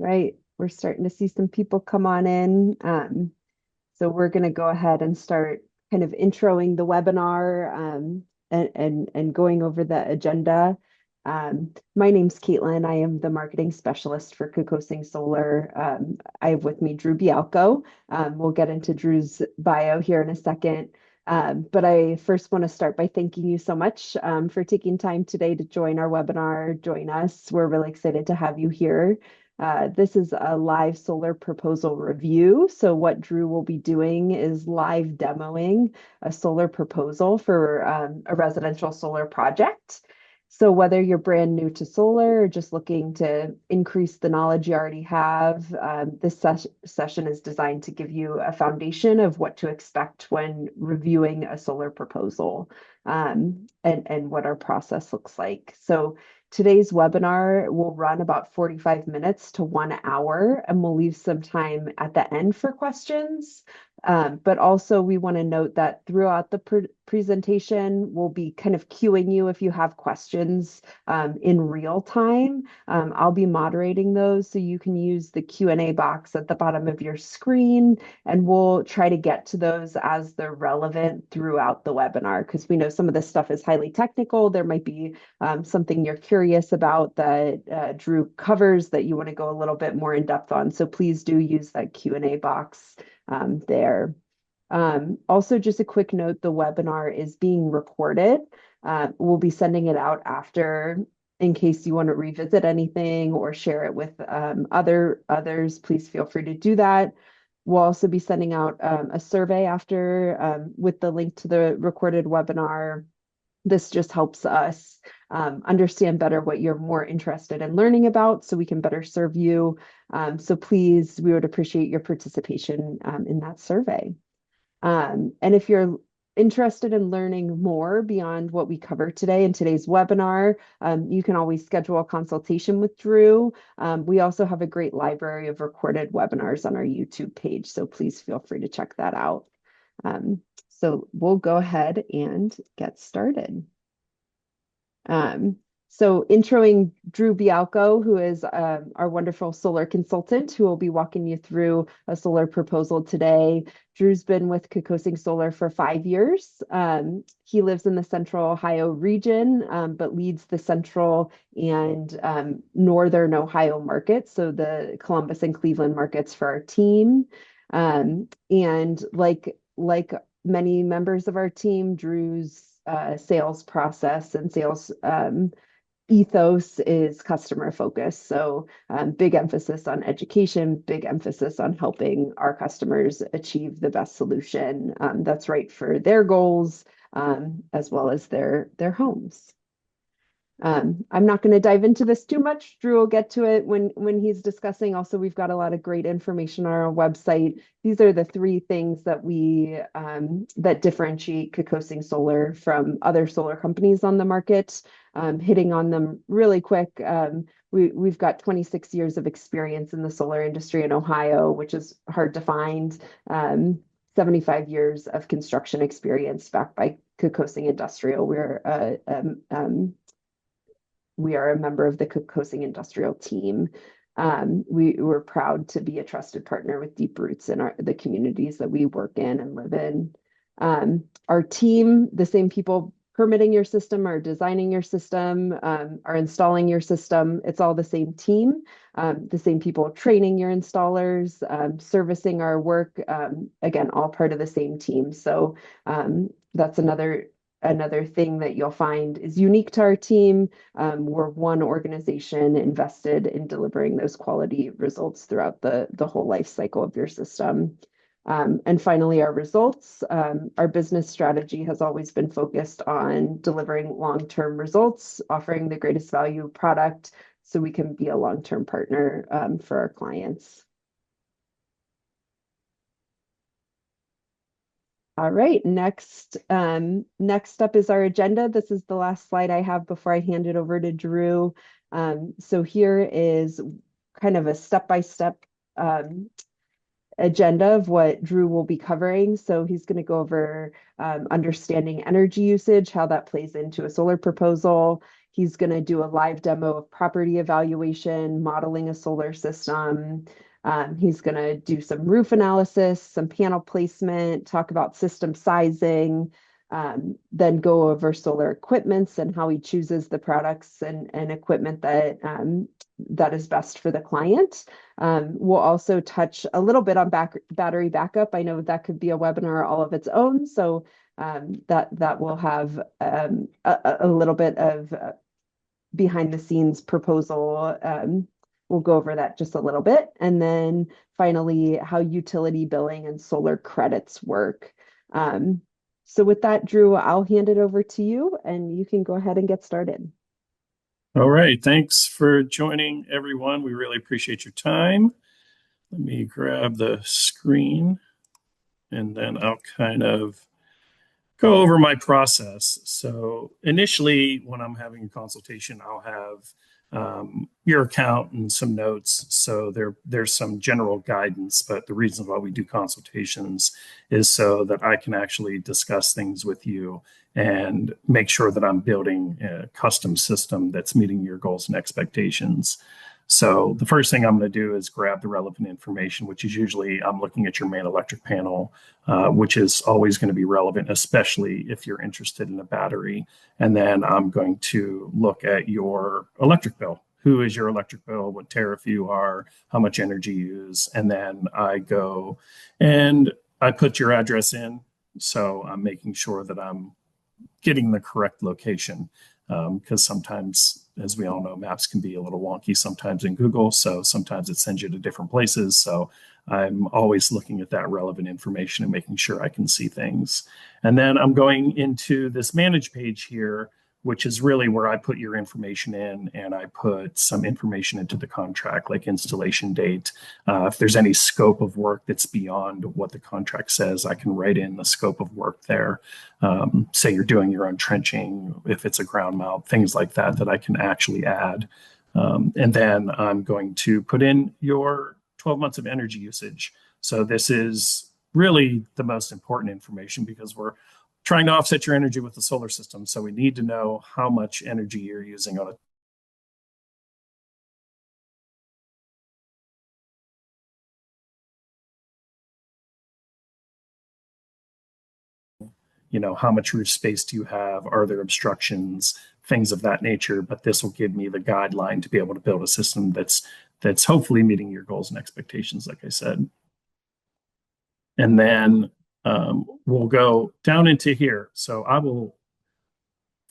right, we're starting to see some people come on in. So we're going to go ahead and start kind of introing the webinar and going over the agenda. My name's Caitlin. I am the marketing specialist for Kokosing Solar. I have with me Drew Bialco. We'll get into Drew's bio here in a second. But I first want to start by thanking you so much for taking time today to join our webinar, join us. We're really excited to have you here. This is a live solar proposal review. So what Drew will be doing is live demoing a solar proposal for a residential solar project. So whether you're brand new to solar or just looking to increase the knowledge you already have, this session is designed to give you a foundation of what to expect when reviewing a solar proposal and what our process looks like. So today's webinar will run about 45 minutes to 1 hour, and we'll leave some time at the end for questions. But also we want to note that throughout the presentation, we'll be kind of queuing you if you have questions in real time. I'll be moderating those, so you can use the Q&A box at the bottom of your screen, and we'll try to get to those as they're relevant throughout the webinar, because we know some of this stuff is highly technical. There might be something you're curious about that Drew covers that you want to go a little bit more in depth on. So please do use that Q&A box there. Also, just a quick note, the webinar is being recorded. We'll be sending it out after in case you want to revisit anything or share it with others. Please feel free to do that. We'll also be sending out a survey after with the link to the recorded webinar. This just helps us understand better what you're more interested in learning about so we can better serve you. So please, we would appreciate your participation in that survey. And if you're interested in learning more beyond what we cover today in today's webinar, you can always schedule a consultation with Drew. We also have a great library of recorded webinars on our YouTube page, so please feel free to check that out. So we'll go ahead and get started. So introing Drew Bialco, who is our wonderful solar consultant, who will be walking you through a solar proposal today. Drew's been with Kokosing Solar for 5 years. He lives in the Central Ohio region, but leads the Central and Northern Ohio markets, so the Columbus and Cleveland markets for our team. And like many members of our team, Drew's sales process and sales ethos is customer focused. So big emphasis on education, big emphasis on helping our customers achieve the best solution that's right for their goals as well as their homes. I'm not going to dive into this too much. Drew will get to it when he's discussing. Also, we've got a lot of great information on our website. These are the 3 things that we that differentiate Kokosing Solar from other solar companies on the market. Hitting on them really quick. We've got 26 years of experience in the solar industry in Ohio, which is hard to find. 75 years of construction experience backed by Kokosing Industrial. We are a member of the Kokosing Industrial team. We're proud to be a trusted partner with deep roots in the communities that we work in and live in. Our team, the same people permitting your system, are designing your system, are installing your system. It's all the same team, the same people training your installers, servicing our work. Again, all part of the same team. So that's another thing that you'll find is unique to our team. We're one organization invested in delivering those quality results throughout the whole life cycle of your system. And finally, our results. Our business strategy has always been focused on delivering long-term results, offering the greatest value product so we can be a long-term partner for our clients. All right, next up is our agenda. This is the last slide I have before I hand it over to Drew. So here is kind of a step-by-step agenda of what Drew will be covering. So he's going to go over understanding energy usage, how that plays into a solar proposal. He's going to do a live demo of property evaluation, modeling a solar system. He's going to do some roof analysis, some panel placement, talk about system sizing, then go over solar equipments and how he chooses the products and equipment that is best for the client. We'll also touch a little bit on battery backup. I know that could be a webinar all of its own, so that will have a little bit of behind the scenes proposal. We'll go over that just a little bit. And then finally, how utility billing and solar credits work. So with that, Drew, I'll hand it over to you and you can go ahead and get started. All right. Thanks for joining, everyone. We really appreciate your time. Let me grab the screen and then I'll kind of go over my process. So initially, when I'm having a consultation, I'll have your account and some notes. So there's some general guidance, but the reason why we do consultations is so that I can actually discuss things with you and make sure that I'm building a custom system that's meeting your goals and expectations. So the first thing I'm going to do is grab the relevant information, which is usually I'm looking at your main electric panel, which is always going to be relevant, especially if you're interested in a battery. And then I'm going to look at your electric bill. Who is your electric bill? What tariff you are? How much energy you use? And then I go and I put your address in. So I'm making sure that I'm getting the correct location. Because sometimes, as we all know, maps can be a little wonky sometimes in Google. So sometimes it sends you to different places. So I'm always looking at that relevant information and making sure I can see things. And then I'm going into this manage page here, which is really where I put your information in and I put some information into the contract, like installation date. If there's any scope of work that's beyond what the contract says, I can write in the scope of work there. Say you're doing your own trenching, if it's a ground mount, things like that, that I can actually add. And then I'm going to put in your 12 months of energy usage. So this is really the most important information because we're trying to offset your energy with the solar system. So we need to know how much energy you're using on a how much roof space do you have? Are there obstructions? Things of that nature. But this will give me the guideline to be able to build a system that's hopefully meeting your goals and expectations, like I said. And then we'll go down into here. So I will,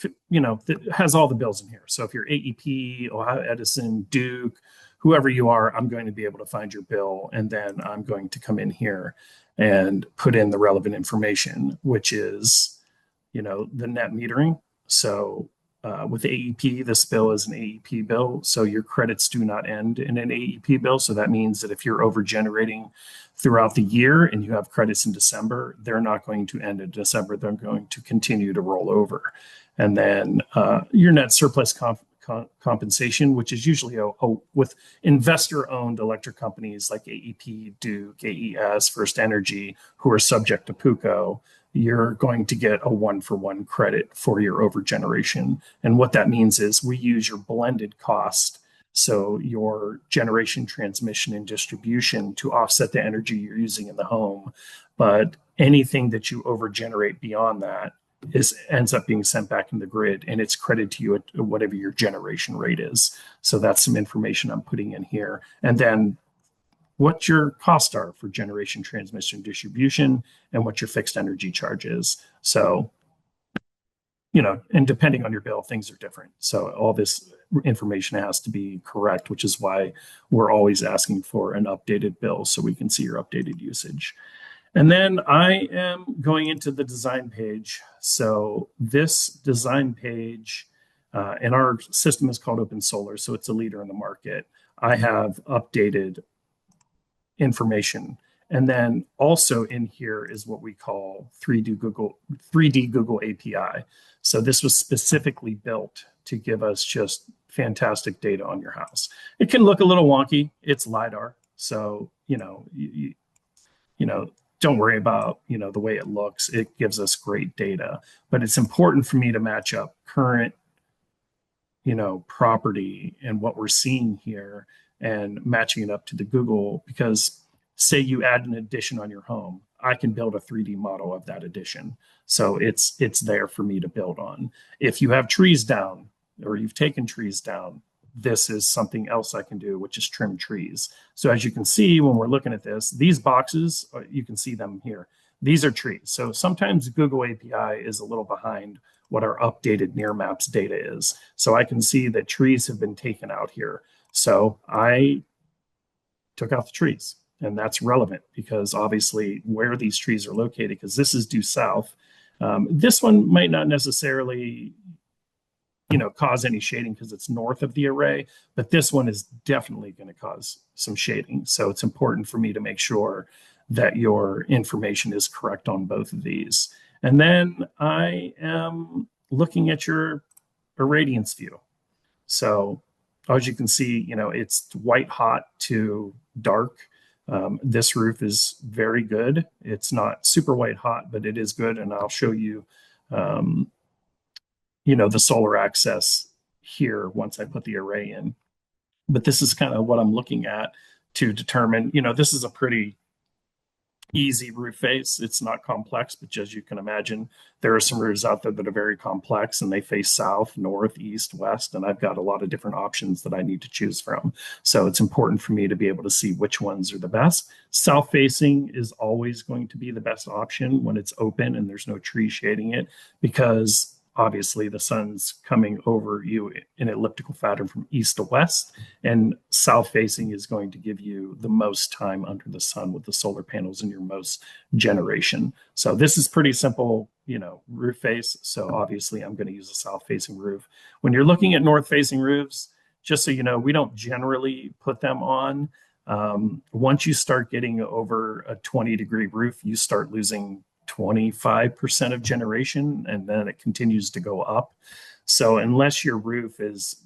it has all the bills in here. So if you're AEP, Ohio Edison, Duke, whoever you are, I'm going to be able to find your bill. And then I'm going to come in here and put in the relevant information, which is, the net metering. So with AEP, this bill is an AEP bill. So your credits do not end in an AEP bill. So that means that if you're over generating throughout the year and you have credits in December, they're not going to end in December. They're going to continue to roll over. And then your net surplus compensation, which is usually with investor-owned electric companies like AEP, Duke, AES, First Energy, who are subject to PUCO, you're going to get a one-for-one credit for your overgeneration. And what that means is we use your blended cost, so your generation, transmission, and distribution, to offset the energy you're using in the home. But anything that you overgenerate beyond that ends up being sent back in the grid, and it's credited to you at whatever your generation rate is. So that's some information I'm putting in here. And then what your costs are for generation, transmission, distribution, and what your fixed energy charge is. So, and depending on your bill, things are different. So all this information has to be correct, which is why we're always asking for an updated bill so we can see your updated usage. And then I am going into the design page. So this design page, and our system is called OpenSolar, so it's a leader in the market. I have updated information. And then also in here is what we call 3D Google API. So this was specifically built to give us just fantastic data on your house. It can look a little wonky. It's LiDAR. So, don't worry about, the way it looks. It gives us great data, but it's important for me to match up current property and what we're seeing here and matching it up to the Google, because say you add an addition on your home, I can build a 3D model of that addition. So it's there for me to build on. If you have trees down or you've taken trees down, this is something else I can do, which is trim trees. So as you can see, when we're looking at this, these boxes, you can see them here. These are trees. So sometimes Google API is a little behind what our updated near maps data is. So I can see that trees have been taken out here. So I took out the trees. And that's relevant because obviously where these trees are located, because this is due south. This one might not necessarily cause any shading because it's north of the array, but this one is definitely going to cause some shading. So it's important for me to make sure that your information is correct on both of these. And then I am looking at your irradiance view. So as you can see, it's white hot to dark. This roof is very good. It's not super white hot, but it is good. And I'll show you, the solar access here once I put the array in. But this is kind of what I'm looking at to determine, this is a pretty easy roof face. It's not complex, but as you can imagine, there are some roofs out there that are very complex and they face south, north, east, west, and I've got a lot of different options that I need to choose from. So it's important for me to be able to see which ones are the best. South facing is always going to be the best option when it's open and there's no tree shading it, because obviously the sun's coming over you in elliptical pattern from east to west, and south facing is going to give you the most time under the sun with the solar panels in your most generation. So this is pretty simple, roof face. So obviously I'm going to use a south facing roof. When you're looking at north facing roofs, just so you know, we don't generally put them on. Once you start getting over a 20-degree roof, you start losing 25% of generation, and then it continues to go up. So unless your roof is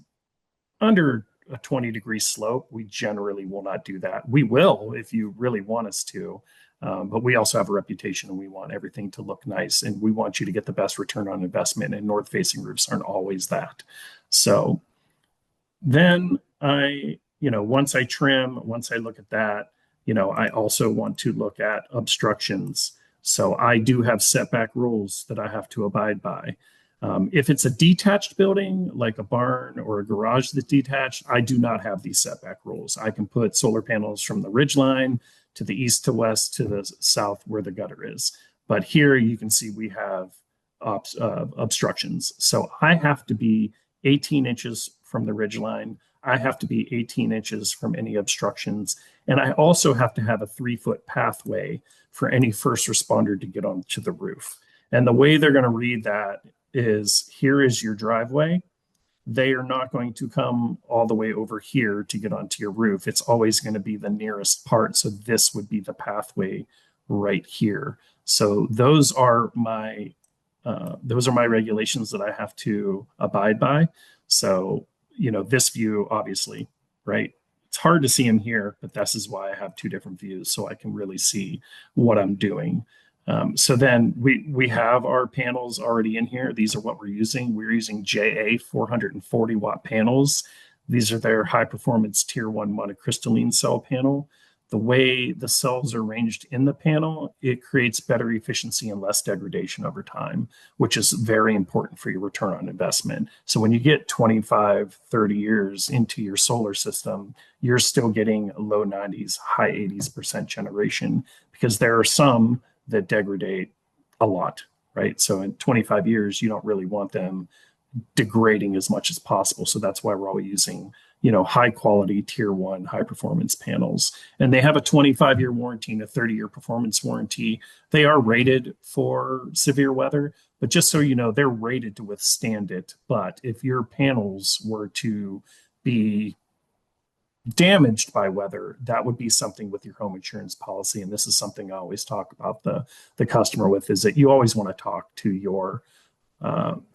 under a 20-degree slope, we generally will not do that. We will if you really want us to, but we also have a reputation and we want everything to look nice and we want you to get the best return on investment, and north facing roofs aren't always that. So then once I trim, once I look at that, I also want to look at obstructions. So I do have setback rules that I have to abide by. If it's a detached building, like a barn or a garage that's detached, I do not have these setback rules. I can put solar panels from the ridge line to the east to west to the south where the gutter is. But here you can see we have obstructions. So I have to be 18 inches from the ridge line. I have to be 18 inches from any obstructions. And I also have to have a 3-foot pathway for any first responder to get onto the roof. And the way they're going to read that is, here is your driveway. They are not going to come all the way over here to get onto your roof. It's always going to be the nearest part. So this would be the pathway right here. So those are my regulations that I have to abide by. So, this view, obviously, right? It's hard to see in here, but this is why I have two different views, so I can really see what I'm doing. So then we have our panels already in here. These are what we're using. We're using JA 440 watt panels. These are their high performance tier 1 monocrystalline cell panel. The way the cells are arranged in the panel, it creates better efficiency and less degradation over time, which is very important for your return on investment. So when you get 25, 30 years into your solar system, you're still getting low 90s, high 80s% generation, because there are some that degrade a lot, right? So in 25 years, you don't really want them degrading as much as possible. So that's why we're always using high quality tier 1 high performance panels. And they have a 25-year warranty and a 30-year performance warranty. They are rated for severe weather, but just so you know, they're rated to withstand it. But if your panels were to be damaged by weather, that would be something with your home insurance policy. And this is something I always talk about the customer with, is that you always want to talk to your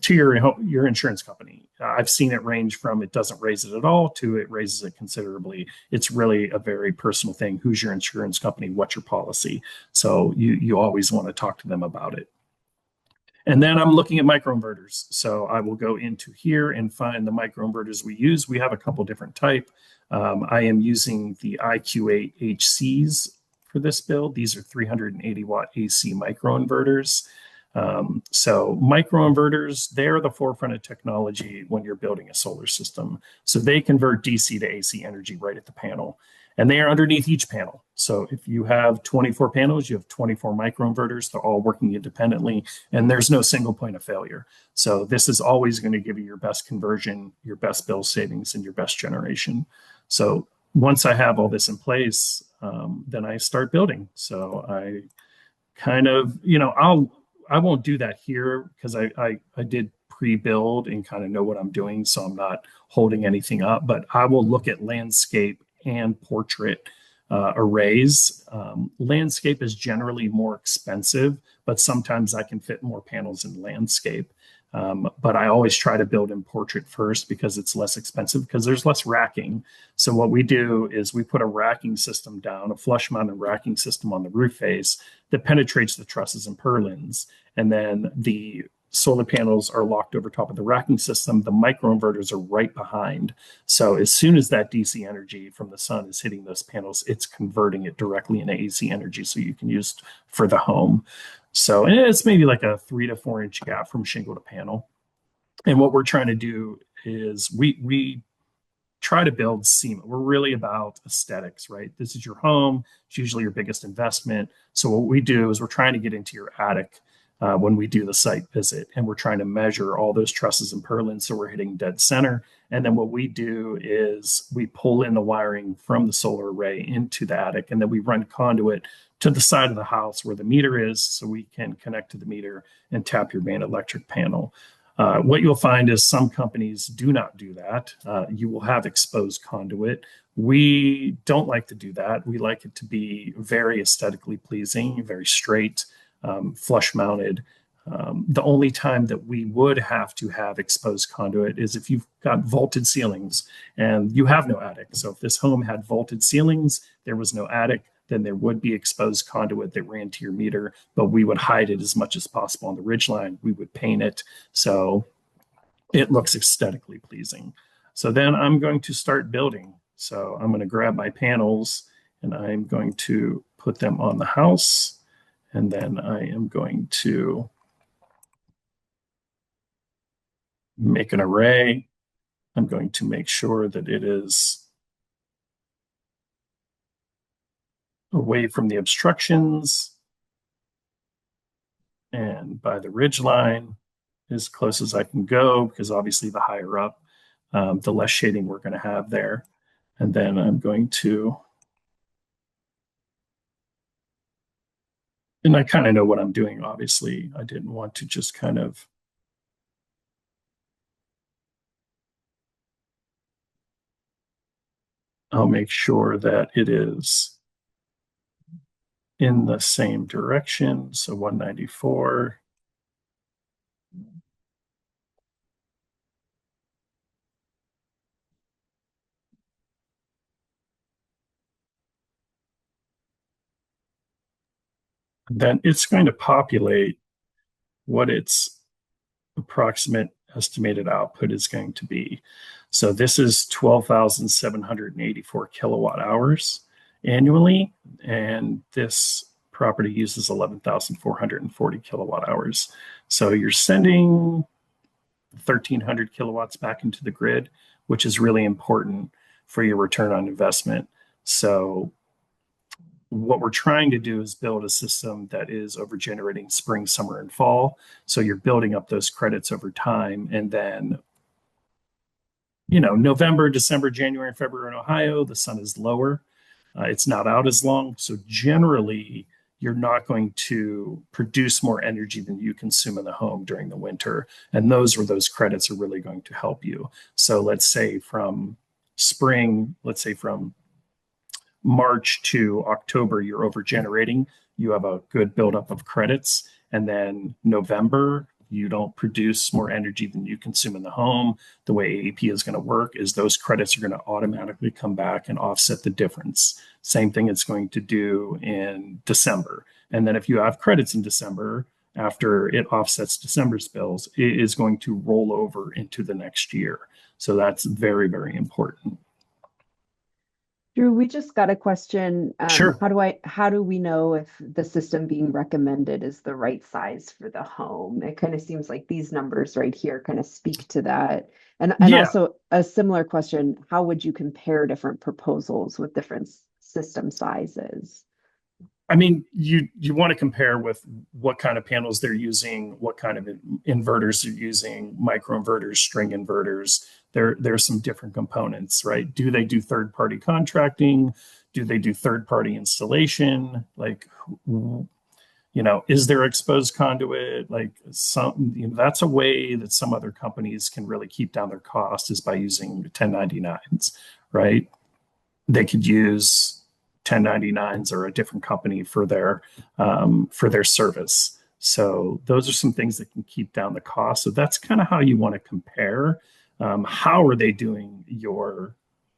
insurance company. I've seen it range from it doesn't raise it at all to it raises it considerably. It's really a very personal thing. Who's your insurance company? What's your policy? So you always want to talk to them about it. And then I'm looking at microinverters. So I will go into here and find the microinverters we use. We have a couple different type. I am using the IQ8HCs for this build. These are 380 watt AC microinverters. So microinverters, they're the forefront of technology when you're building a solar system. So they convert DC to AC energy right at the panel. And they are underneath each panel. So if you have 24 panels, you have 24 microinverters. They're all working independently, and there's no single point of failure. So this is always going to give you your best conversion, your best bill savings, and your best generation. So once I have all this in place, then I start building. So I kind of, I won't do that here because I did pre-build and kind of know what I'm doing, so I'm not holding anything up. But I will look at landscape and portrait arrays. Landscape is generally more expensive, but sometimes I can fit more panels in landscape. But I always try to build in portrait first because it's less expensive because there's less racking. So what we do is we put a racking system down, a flush mounted racking system on the roof face that penetrates the trusses and purlins. And then the solar panels are locked over top of the racking system. The microinverters are right behind. So as soon as that DC energy from the sun is hitting those panels, it's converting it directly into AC energy so you can use for the home. So and it's maybe like a 3 to 4 inch gap from shingle to panel. And what we're trying to do is we try to build SEMA. We're really about aesthetics, right? This is your home. It's usually your biggest investment. So what we do is we're trying to get into your attic when we do the site visit, and we're trying to measure all those trusses and purlins so we're hitting dead center. And then what we do is we pull in the wiring from the solar array into the attic, and then we run conduit to the side of the house where the meter is so we can connect to the meter and tap your main electric panel. What you'll find is some companies do not do that. You will have exposed conduit. We don't like to do that. We like it to be very aesthetically pleasing, very straight, flush mounted. The only time that we would have to have exposed conduit is if you've got vaulted ceilings and you have no attic. So if this home had vaulted ceilings, there was no attic, then there would be exposed conduit that ran to your meter, but we would hide it as much as possible on the ridgeline. We would paint it so it looks aesthetically pleasing. So then I'm going to start building. So I'm going to grab my panels and I'm going to put them on the house. And then I am going to make an array. I'm going to make sure that it is away from the obstructions and by the ridge line as close as I can go, because obviously the higher up, the less shading we're going to have there. And then I'm going to, and I kind of know what I'm doing, obviously. I didn't want to just kind of I'll make sure that it is in the same direction. So 194. Then it's going to populate what its approximate estimated output is going to be. So this is 12,784 kilowatt hours annually, and this property uses 11,440 kilowatt hours. So you're sending 1,300 kilowatts back into the grid, which is really important for your return on investment. So what we're trying to do is build a system that is over generating spring, summer, and fall. So you're building up those credits over time. And then, November, December, January, and February in Ohio, the sun is lower. It's not out as long. So generally, you're not going to produce more energy than you consume in the home during the winter. And those credits are really going to help you. So let's say from March to October, you're over generating, you have a good buildup of credits. And then November, you don't produce more energy than you consume in the home. The way AEP is going to work is those credits are going to automatically come back and offset the difference. Same thing it's going to do in December. And then if you have credits in December, after it offsets December's bills, it is going to roll over into the next year. So that's very, very important. Drew, we just got a question. Sure. How do we know if the system being recommended is the right size for the home? It kind of seems like these numbers right here kind of speak to that. And Yeah. also a similar question, how would you compare different proposals with different system sizes? I mean, you want to compare with what kind of panels they're using, what kind of inverters they're using, microinverters, string inverters. There's some different components, right? Do they do third-party contracting? Do they do third-party installation? Like, is there exposed conduit? Like that's a way that some other companies can really keep down their cost is by using 1099s, right? They could use 1099s or a different company for their service. So those are some things that can keep down the cost. So that's kind of how you want to compare. How are they doing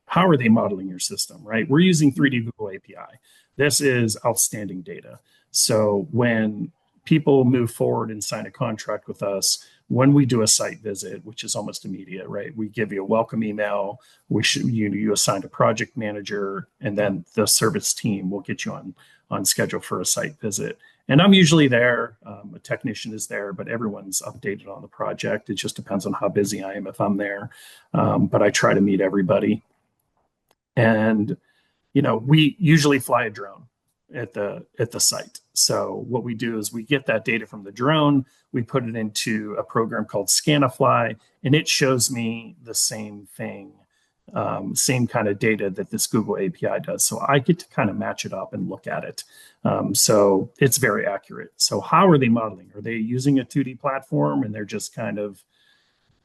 how are they modeling your system, right? We're using 3D Google API. This is outstanding data. So when people move forward and sign a contract with us, when we do a site visit, which is almost immediate, right? We give you a welcome email. You assign a project manager, and then the service team will get you on schedule for a site visit. And I'm usually there. A technician is there, but everyone's updated on the project. It just depends on how busy I am if I'm there. But I try to meet everybody. And we usually fly a drone at the site. So what we do is we get that data from the drone, we put it into a program called Scanify, and it shows me the same thing, same kind of data that this Google API does. So I get to kind of match it up and look at it. So it's very accurate. So how are they modeling? Are they using a 2D platform and they're just kind of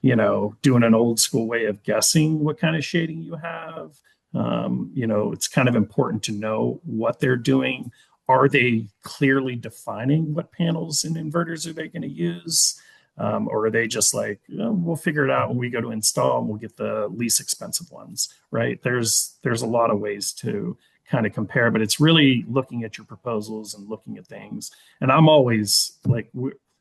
doing an old school way of guessing what kind of shading you have? It's kind of important to know what they're doing. Are they clearly defining what panels and inverters are they going to use? Or are they just like, we'll figure it out when we go to install and we'll get the least expensive ones, right? There's a lot of ways to kind of compare, but it's really looking at your proposals and looking at things. And I'm always like,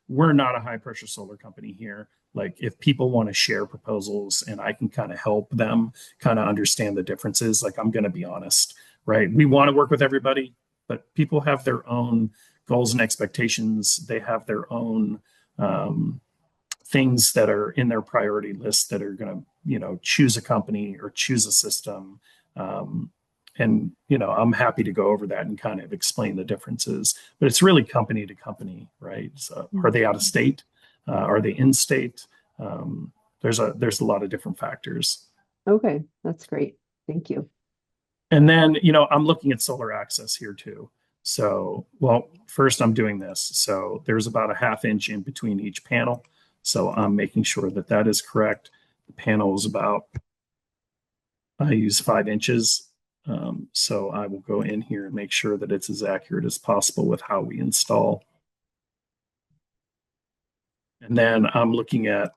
we're not a high pressure solar company here. Like if people want to share proposals and I can kind of help them kind of understand the differences, like I'm going to be honest, right? We want to work with everybody, but people have their own goals and expectations. They have their own things that are in their priority list that are going to, choose a company or choose a system. And I'm happy to go over that and kind of explain the differences, but it's really company to company, right? So are they out of state? Are they in state? There's a lot of different factors. Okay, that's great. Thank you. And then, I'm looking at solar access here too. So, well, first I'm doing this. So there's about a half inch in between each panel. So I'm making sure that that is correct. The panel is I use 5 inches. So I will go in here and make sure that it's as accurate as possible with how we install. And then I'm looking at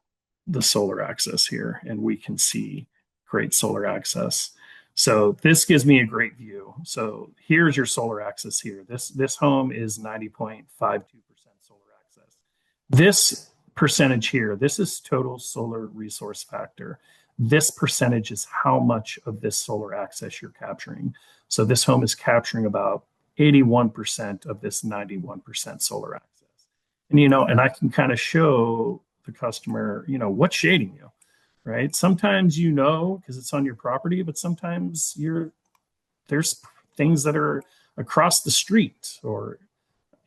the solar access here, and we can see great solar access. So this gives me a great view. So here's your solar access here. This home is 90.52% solar access. This percentage here, this is total solar resource factor. This percentage is how much of this solar access you're capturing. So this home is capturing about 81% of this 91% solar access. And I can kind of show the customer, what's shading you, right? Sometimes because it's on your property, but sometimes there's things that are across the street or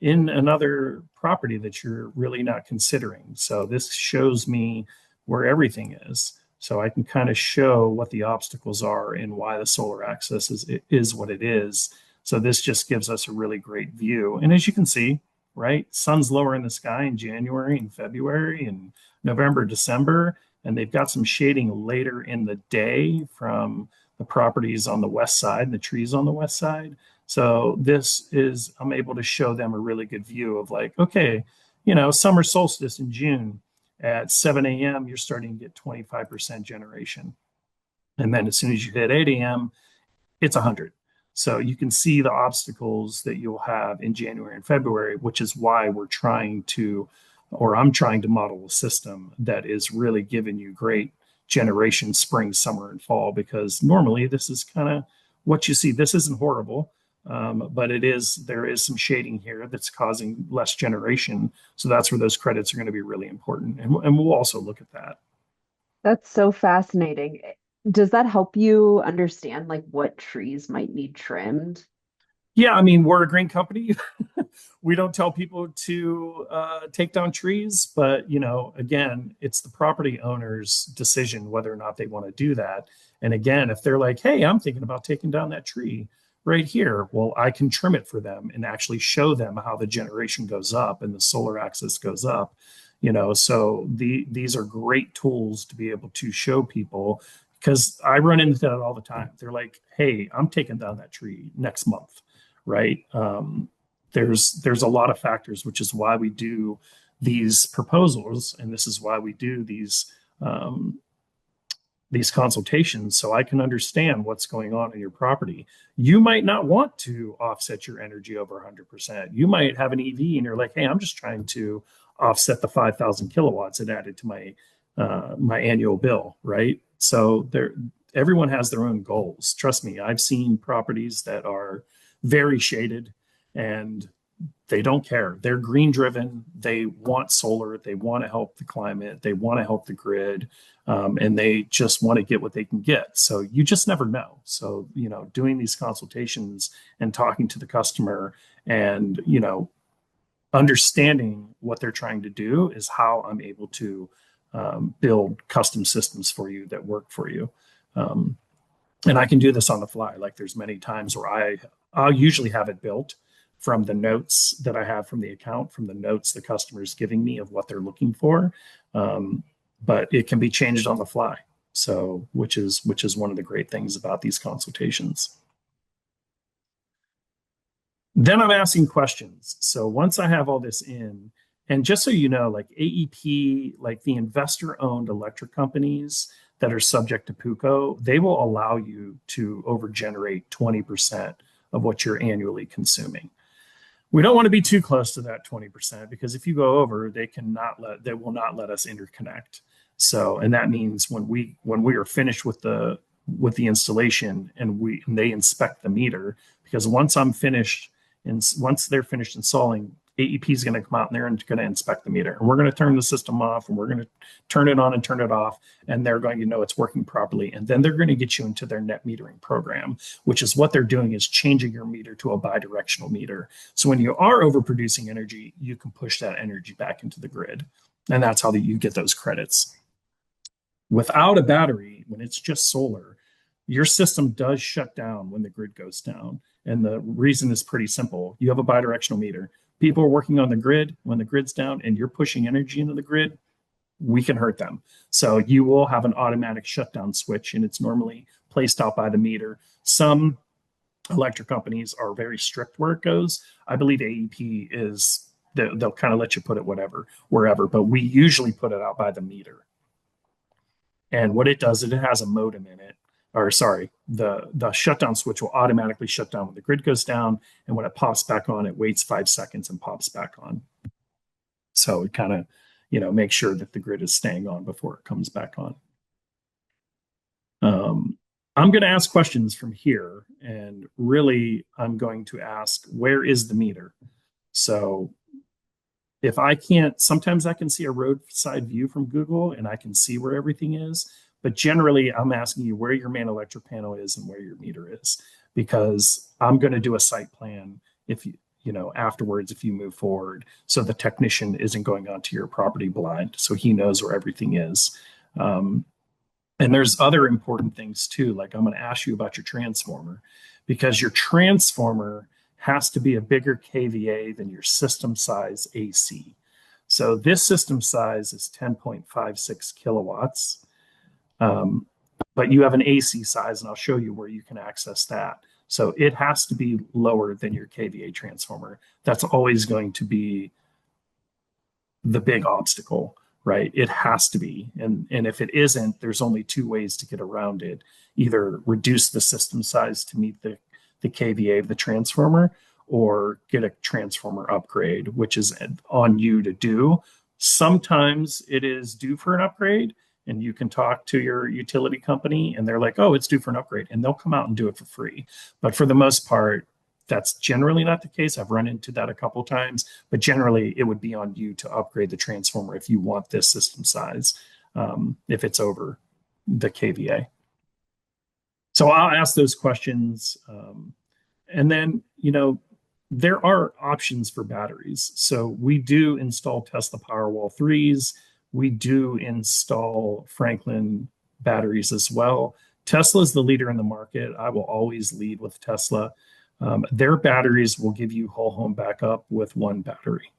in another property that you're really not considering. So this shows me where everything is. So I can kind of show what the obstacles are and why the solar access is what it is. So this just gives us a really great view. And as you can see, right, sun's lower in the sky in January and February and November, December, and they've got some shading later in the day from the properties on the west side, the trees on the west side. So I'm able to show them a really good view of like, okay, summer solstice in June at 7 a.m., you're starting to get 25% generation. And then as soon as you hit 8 a.m., it's 100. So you can see the obstacles that you'll have in January and February, which is why we're trying to, or I'm trying to model a system that is really giving you great generation spring, summer, and fall, because normally this is kind of what you see. This isn't horrible, but there is some shading here that's causing less generation. So that's where those credits are going to be really important. And we'll also look at that. That's so fascinating. Does that help you understand like what trees might need trimmed? Yeah, I mean, we're a green company. We don't tell people to take down trees, but again, it's the property owner's decision whether or not they want to do that. And again, if they're like, "Hey, I'm thinking about taking down that tree right here," well, I can trim it for them and actually show them how the generation goes up and the solar axis goes up. So these are great tools to be able to show people, because I run into that all the time. They're like, "Hey, I'm taking down that tree next month." Right? There's a lot of factors, which is why we do these proposals, and this is why we do these consultations, so I can understand what's going on in your property. You might not want to offset your energy over 100%. You might have an EV and you're like, "Hey, I'm just trying to offset the 5,000 kilowatts it added to my annual bill," right? So everyone has their own goals. Trust me, I've seen properties that are very shaded and they don't care. They're green driven. They want solar. They want to help the climate. They want to help the grid. And they just want to get what they can get. So you just never know. So, doing these consultations and talking to the customer and, understanding what they're trying to do is how I'm able to build custom systems for you that work for you. And I can do this on the fly. Like there's many times where I'll usually have it built from the notes that I have from the account, from the notes the customer is giving me of what they're looking for. But it can be changed on the fly. So, which is one of the great things about these consultations. Then I'm asking questions. So once I have all this in, and just so you know, like AEP, like the investor-owned electric companies that are subject to PUCO, they will allow you to overgenerate 20% of what you're annually consuming. We don't want to be too close to that 20%, because if you go over, they will not let us interconnect. So, and that means when we are finished with the installation and they inspect the meter, because once they're finished installing, AEP is going to come out and they're going to inspect the meter, and we're going to turn the system off and we're going to turn it on and turn it off, and they're going to know it's working properly. And then they're going to get you into their net metering program, which is what they're doing is changing your meter to a bidirectional meter. So when you are overproducing energy, you can push that energy back into the grid. And that's how you get those credits. Without a battery, when it's just solar, your system does shut down when the grid goes down. And the reason is pretty simple. You have a bidirectional meter. People are working on the grid. When the grid's down and you're pushing energy into the grid, we can hurt them. So you will have an automatic shutdown switch, and it's normally placed out by the meter. Some electric companies are very strict where it goes. I believe AEP is, they'll kind of let you put it wherever, but we usually put it out by the meter. And what it does is it has a modem in it, or sorry, the shutdown switch will automatically shut down when the grid goes down. And when it pops back on, it waits 5 seconds and pops back on. So it kind of, makes sure that the grid is staying on before it comes back on. I'm going to ask questions from here, and really I'm going to ask, where is the meter? So if I can't, sometimes I can see a roadside view from Google and I can see where everything is. But generally, I'm asking you where your main electric panel is and where your meter is, because I'm going to do a site plan afterwards if you move forward. So the technician isn't going onto your property blind. So he knows where everything is. And there's other important things too. Like I'm going to ask you about your transformer, because your transformer has to be a bigger KVA than your system size AC. So this system size is 10.56 kilowatts. But you have an AC size, and I'll show you where you can access that. So it has to be lower than your KVA transformer. That's always going to be the big obstacle, right? It has to be. And if it isn't, there's only two ways to get around it. Either reduce the system size to meet the KVA of the transformer or get a transformer upgrade, which is on you to do. Sometimes it is due for an upgrade, and you can talk to your utility company and they're like, oh, it's due for an upgrade, and they'll come out and do it for free. But for the most part, that's generally not the case. I've run into that a couple times, but generally it would be on you to upgrade the transformer if you want this system size, if it's over the KVA. So I'll ask those questions. And then, there are options for batteries. So we do install Tesla Powerwall 3s. We do install Franklin batteries as well. Tesla is the leader in the market. I will always lead with Tesla. Their batteries will give you whole home backup with one battery.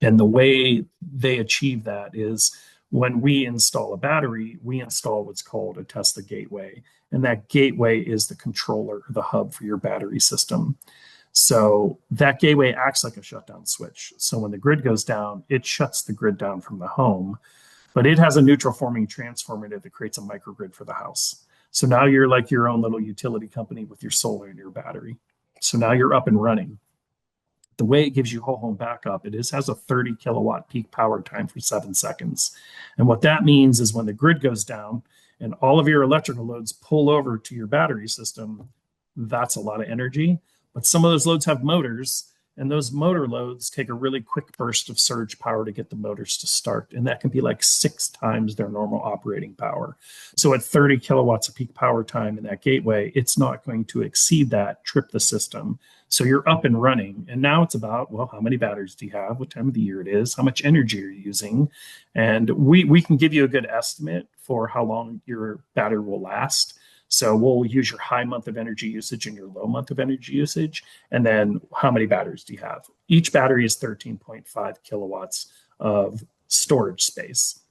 And the way they achieve that is when we install a battery, we install what's called a Tesla gateway. And that gateway is the controller, the hub for your battery system. So that gateway acts like a shutdown switch. So when the grid goes down, it shuts the grid down from the home, but it has a neutral forming transformer that creates a microgrid for the house. So now you're like your own little utility company with your solar and your battery. So now you're up and running. The way it gives you whole home backup, has a 30 kilowatt peak power time for 7 seconds. And what that means is when the grid goes down and all of your electrical loads pull over to your battery system, that's a lot of energy. But some of those loads have motors, and those motor loads take a really quick burst of surge power to get the motors to start. And that can be like 6 times their normal operating power. So at 30 kilowatts of peak power time in that gateway, it's not going to exceed that, trip the system. So you're up and running. And now it's about, well, how many batteries do you have? What time of the year it is? How much energy are you using? And we can give you a good estimate for how long your battery will last. So we'll use your high month of energy usage and your low month of energy usage. And then how many batteries do you have? Each battery is 13.5 kilowatts of storage space.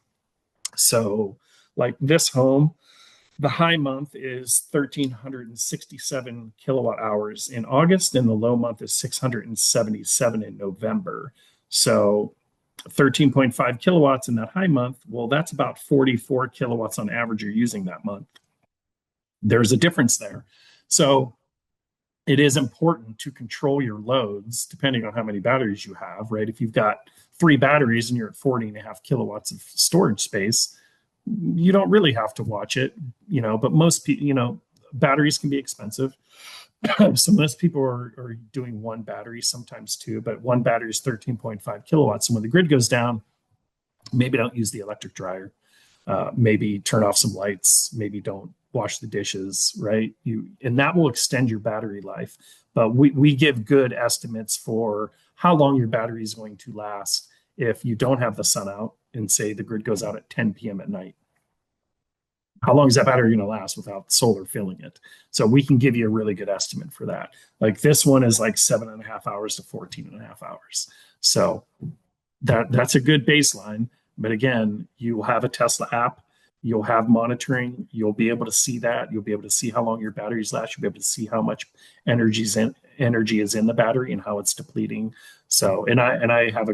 So like this home, the high month is 1,367 kilowatt hours in August, and the low month is 677 in November. So 13.5 kilowatts in that high month, well, that's about 44 kilowatts on average you're using that month. There's a difference there. So it is important to control your loads depending on how many batteries you have, right? If you've got 3 batteries and you're at 40.5 kilowatts of storage space, you don't really have to watch it, but most people, batteries can be expensive. So most people are doing one battery, sometimes 2, but one battery is 13.5 kilowatts. And when the grid goes down, maybe don't use the electric dryer. Maybe turn off some lights, maybe don't wash the dishes, right? And that will extend your battery life. But we give good estimates for how long your battery is going to last if you don't have the sun out and say the grid goes out at 10 p.m. at night. How long is that battery going to last without solar filling it? So we can give you a really good estimate for that. Like this one is like 7.5 hours to 14.5 hours. So that's a good baseline. But again, you will have a Tesla app. You'll have monitoring. You'll be able to see that. You'll be able to see how long your batteries last. You'll be able to see how much energy is in the battery and how it's depleting. So, and I have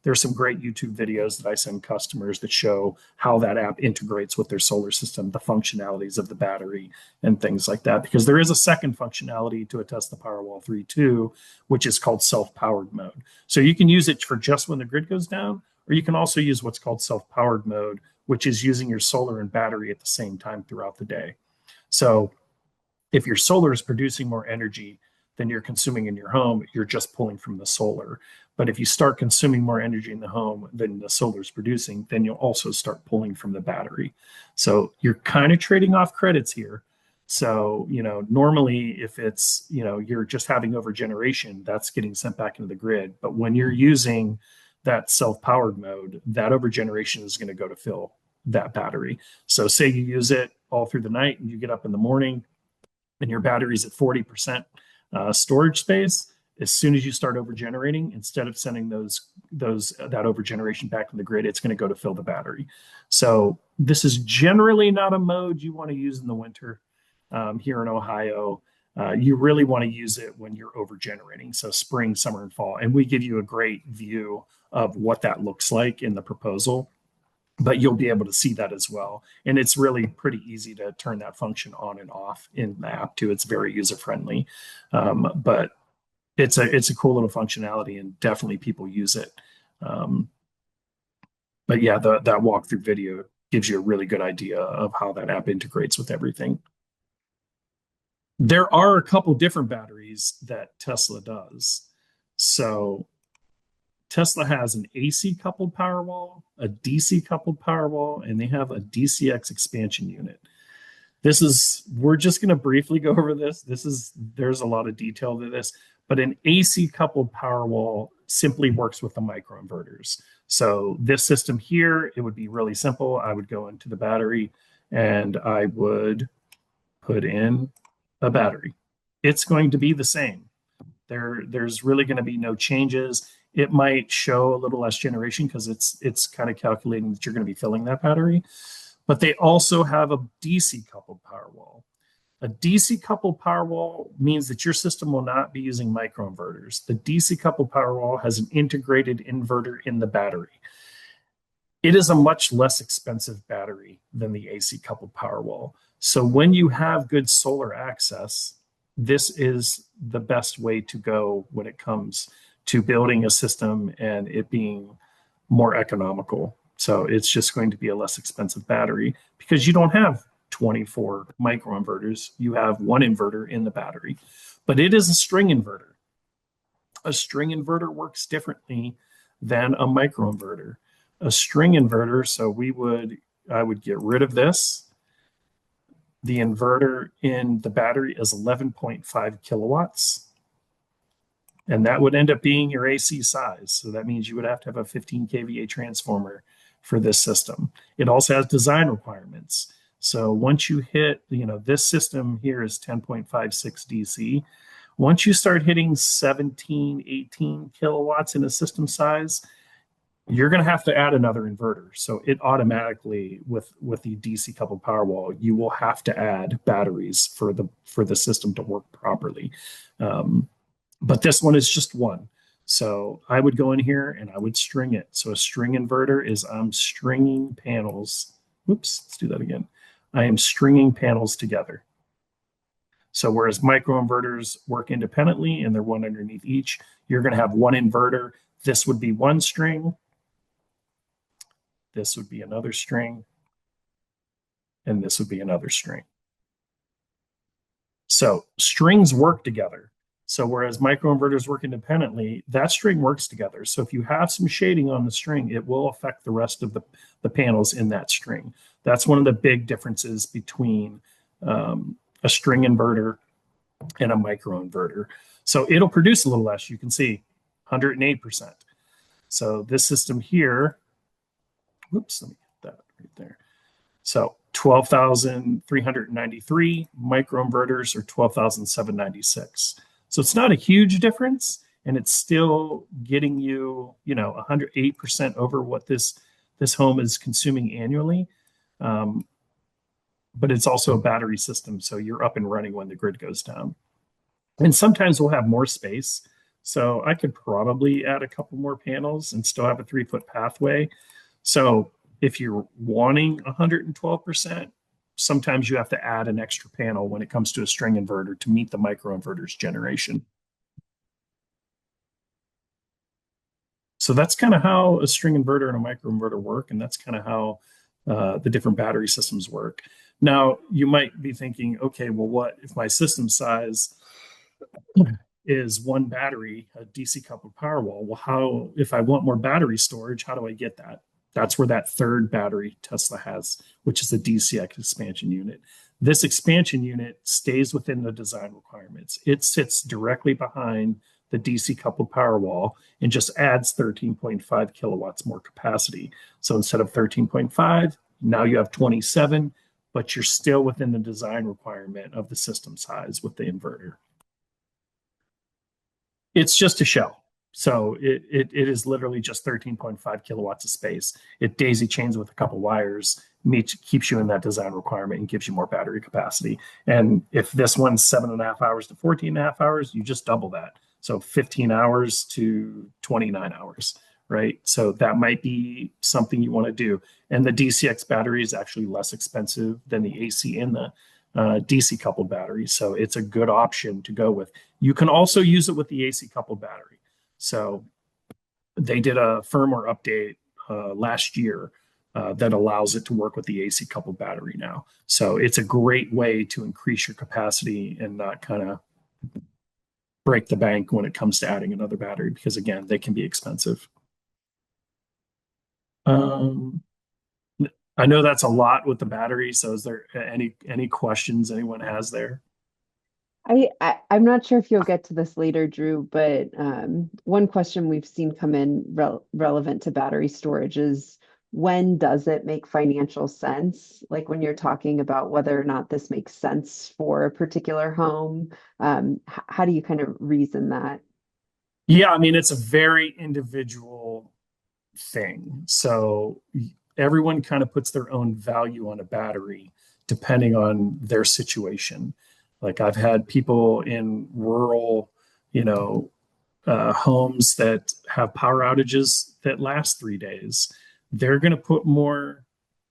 there's some great YouTube videos that I send customers that show how that app integrates with their solar system, the functionalities of the battery and things like that. Because there is a second functionality to a Tesla Powerwall 3 too, which is called self-powered mode. So you can use it for just when the grid goes down, or you can also use what's called self-powered mode, which is using your solar and battery at the same time throughout the day. So if your solar is producing more energy than you're consuming in your home, you're just pulling from the solar. But if you start consuming more energy in the home than the solar is producing, then you'll also start pulling from the battery. So you're kind of trading off credits here. So, normally if it's, you're just having over generation, that's getting sent back into the grid. But when you're using that self-powered mode, that over generation is going to go to fill that battery. So say you use it all through the night and you get up in the morning and your battery's at 40% storage space. As soon as you start over generating, instead of sending that over generation back to the grid, it's going to go to fill the battery. So this is generally not a mode you want to use in the winter here in Ohio. You really want to use it when you're over generating. So spring, summer, and fall. And we give you a great view of what that looks like in the proposal. but you'll be able to see that as well. And it's really pretty easy to turn that function on and off in the app too. It's very user friendly, but it's a cool little functionality, and definitely people use it. Um, but yeah, that walkthrough video gives you a really good idea of how that app integrates with everything. There are a couple different batteries that Tesla does. So Tesla has an AC coupled Powerwall, a DC coupled Powerwall, and they have a DCX expansion unit. We're just going to briefly go over this. There's a lot of detail to this, but an AC coupled Powerwall simply works with the microinverters. So this system here, it would be really simple. I would go into the battery and I would put in a battery. It's going to be the same. There's really going to be no changes. It might show a little less generation because it's kind of calculating that you're going to be filling that battery. But they also have a DC coupled Powerwall. A DC coupled Powerwall means that your system will not be using microinverters. The DC coupled Powerwall has an integrated inverter in the battery. It is a much less expensive battery than the AC coupled Powerwall. So when you have good solar access, this is the best way to go when it comes to building a system and it being more economical. So it's just going to be a less expensive battery because you don't have 24 microinverters. You have one inverter in the battery, but it is a string inverter. A string inverter works differently than a microinverter. A string inverter, so I would get rid of this. The inverter in the battery is 11.5 kilowatts. And that would end up being your AC size. So that means you would have to have a 15 kVA transformer for this system. It also has design requirements. So once you hit, this system here is 10.56 DC. Once you start hitting 17, 18 kilowatts in a system size, you're going to have to add another inverter. So it automatically, with the DC coupled Powerwall, you will have to add batteries for the system to work properly. But this one is just one. So I would go in here and I would string it. So a string inverter is I'm stringing panels. Oops, let's do that again. I am stringing panels together. So whereas microinverters work independently and they're one underneath each, you're going to have one inverter. This would be one string. This would be another string. And this would be another string. So strings work together. So whereas microinverters work independently, that string works together. So if you have some shading on the string, it will affect the rest of the panels in that string. That's one of the big differences between a string inverter and a microinverter. So it'll produce a little less. You can see 108%. So this system here, whoops, let me get that right there. So 12,393 microinverters or 12,796. So it's not a huge difference, and it's still getting you, 108% over what this home is consuming annually. But it's also a battery system, so you're up and running when the grid goes down. And sometimes we'll have more space. So I could probably add a couple more panels and still have a 3-foot pathway. So if you're wanting 112%, sometimes you have to add an extra panel when it comes to a string inverter to meet the microinverter's generation. So that's kind of how a string inverter and a microinverter work, and that's kind of how the different battery systems work. Now, you might be thinking, okay, well, what if my system size is one battery, a DC coupled Powerwall? Well, if I want more battery storage, how do I get that? That's where that third battery Tesla has, which is the DCX expansion unit. This expansion unit stays within the design requirements. It sits directly behind the DC coupled Powerwall and just adds 13.5 kilowatts more capacity. So instead of 13.5, now you have 27, but you're still within the design requirement of the system size with the inverter. It's just a shell. So it is literally just 13.5 kilowatts of space. It daisy chains with a couple wires, keeps you in that design requirement and gives you more battery capacity. And if this one's 7.5 hours to 14.5 hours, you just double that. So 15 hours to 29 hours, right? So that might be something you want to do. And the DCX battery is actually less expensive than the AC and the DC coupled battery. So it's a good option to go with. You can also use it with the AC coupled battery. So they did a firmware update last year that allows it to work with the AC coupled battery now. So it's a great way to increase your capacity and not kind of break the bank when it comes to adding another battery because again, they can be expensive. Um, I know that's a lot with the battery. So is there any questions anyone has there? I'm not sure if you'll get to this later, Drew, but one question we've seen come in relevant to battery storage is when does it make financial sense? Like when you're talking about whether or not this makes sense for a particular home, how do you kind of reason that? Yeah, I mean, it's a very individual thing. So everyone kind of puts their own value on a battery depending on their situation. Like I've had people in rural, you know, homes that have power outages that last 3 days. They're going to put more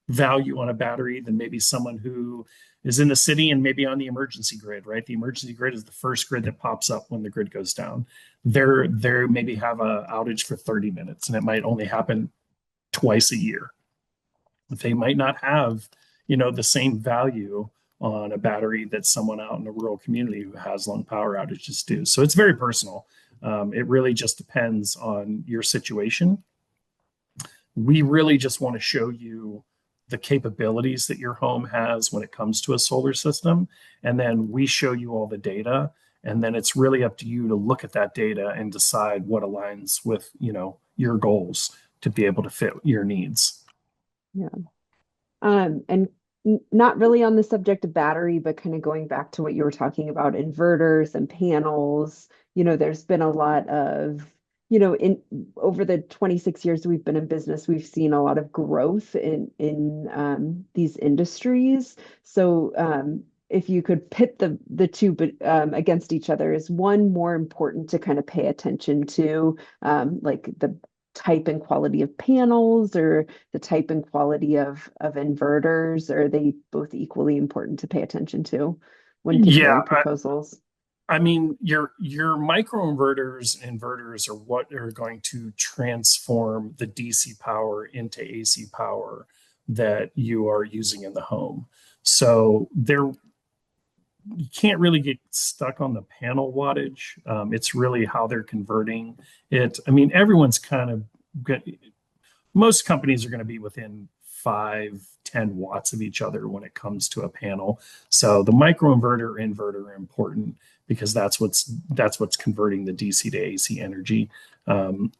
value on a battery than maybe someone who is in the city and maybe on the emergency grid, right? The emergency grid is the first grid that pops up when the grid goes down. They're maybe have a outage for 30 minutes and it might only happen twice a year. They might not have, the same value on a battery that someone out in a rural community who has long power outages do. So it's very personal. It really just depends on your situation. We really just want to show you the capabilities that your home has when it comes to a solar system. And then we show you all the data. And then it's really up to you to look at that data and decide what aligns with, your goals to be able to fit your needs. Yeah. And not really on the subject of battery, but kind of going back to what you were talking about, inverters and panels. There's been a lot of, in over the 26 years we've been in business, we've seen a lot of growth in these industries. So if you could pit the two against each other, is one more important to kind of pay attention to, like the type and quality of panels or the type and quality of inverters? Or are they both equally important to pay attention to when Yeah, comparing proposals? I mean, your inverters are what are going to transform the DC power into AC power that you are using in the home. So you can't really get stuck on the panel wattage. It's really how they're converting it. I mean, everyone's kind of most companies are going to be within 5-10 watts of each other when it comes to a panel. So the microinverter inverter are important because that's what's converting the DC to AC energy.